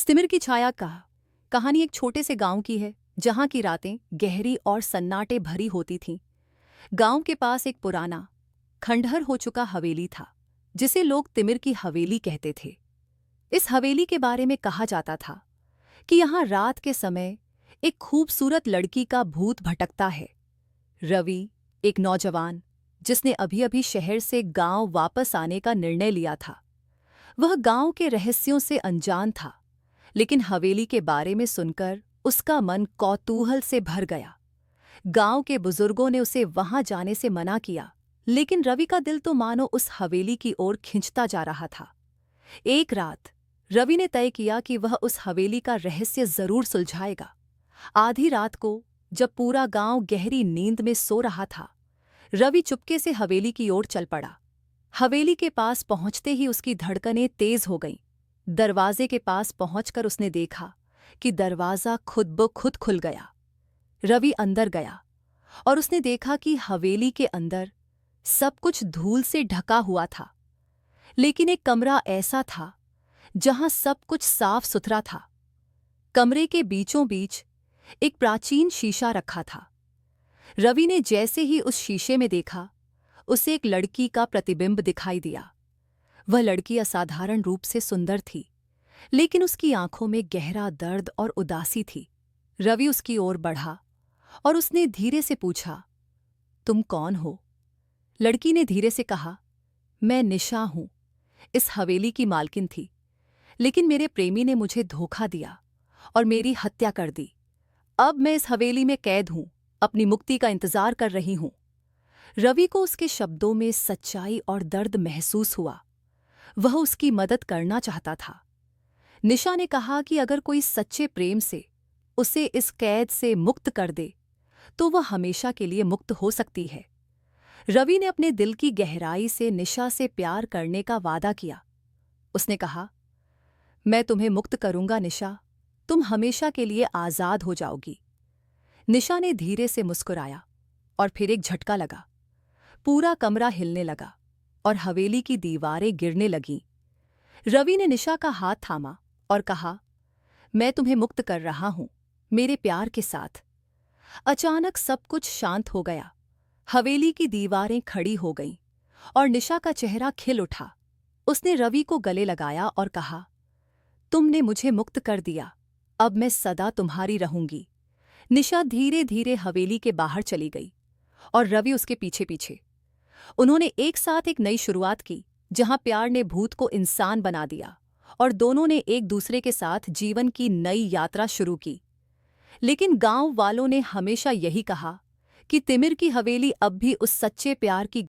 स्तिमिर की छाया का कहानी एक छोटे से गांव की है जहां की रातें गहरी और सन्नाटे भरी होती थीं। गांव के पास एक पुराना खंडहर हो चुका हवेली था जिसे लोग तिमिर की हवेली कहते थे। इस हवेली के बारे में कहा जाता था कि यहाँ रात के समय एक खूबसूरत लड़की का भूत भटकता है। रवि, एक नौजवान जिसने अभी अभी शहर से गांव वापस आने का निर्णय लिया था, वह गांव के रहस्यों से अनजान था, लेकिन हवेली के बारे में सुनकर उसका मन कौतूहल से भर गया। गांव के बुजुर्गों ने उसे वहां जाने से मना किया, लेकिन रवि का दिल तो मानो उस हवेली की ओर खिंचता जा रहा था। एक रात रवि ने तय किया कि वह उस हवेली का रहस्य जरूर सुलझाएगा। आधी रात को जब पूरा गांव गहरी नींद में सो रहा था, रवि चुपके से हवेली की ओर चल पड़ा। हवेली के पास पहुंचते ही उसकी धड़कनें तेज हो गईं। दरवाजे के पास पहुंचकर उसने देखा कि दरवाजा खुद ब खुद खुल गया। रवि अंदर गया और उसने देखा कि हवेली के अंदर सब कुछ धूल से ढका हुआ था, लेकिन एक कमरा ऐसा था जहां सब कुछ साफ सुथरा था। कमरे के बीचों बीच एक प्राचीन शीशा रखा था। रवि ने जैसे ही उस शीशे में देखा, उसे एक लड़की का प्रतिबिंब दिखाई दिया। वह लड़की असाधारण रूप से सुंदर थी, लेकिन उसकी आंखों में गहरा दर्द और उदासी थी। रवि उसकी ओर बढ़ा और उसने धीरे से पूछा, तुम कौन हो? लड़की ने धीरे से कहा, मैं निशा हूं, इस हवेली की मालकिन थी, लेकिन मेरे प्रेमी ने मुझे धोखा दिया और मेरी हत्या कर दी। अब मैं इस हवेली में कैद हूं, अपनी मुक्ति का इंतजार कर रही हूं। रवि को उसके शब्दों में सच्चाई और दर्द महसूस हुआ। वह उसकी मदद करना चाहता था। निशा ने कहा कि अगर कोई सच्चे प्रेम से उसे इस कैद से मुक्त कर दे, तो वह हमेशा के लिए मुक्त हो सकती है। रवि ने अपने दिल की गहराई से निशा से प्यार करने का वादा किया। उसने कहा, मैं तुम्हें मुक्त करूंगा निशा, तुम हमेशा के लिए आज़ाद हो जाओगी। निशा ने धीरे से मुस्कुराया और फिर एक झटका लगा। पूरा कमरा हिलने लगा और हवेली की दीवारें गिरने लगीं। रवि ने निशा का हाथ थामा और कहा, मैं तुम्हें मुक्त कर रहा हूं, मेरे प्यार के साथ। अचानक सब कुछ शांत हो गया। हवेली की दीवारें खड़ी हो गईं और निशा का चेहरा खिल उठा। उसने रवि को गले लगाया और कहा, तुमने मुझे मुक्त कर दिया, अब मैं सदा तुम्हारी रहूंगी। निशा धीरे धीरे हवेली के बाहर चली गई और रवि उसके पीछे पीछे। उन्होंने एक साथ एक नई शुरुआत की, जहां प्यार ने भूत को इंसान बना दिया और दोनों ने एक दूसरे के साथ जीवन की नई यात्रा शुरू की। लेकिन गांव वालों ने हमेशा यही कहा कि तिमिर की हवेली अब भी उस सच्चे प्यार की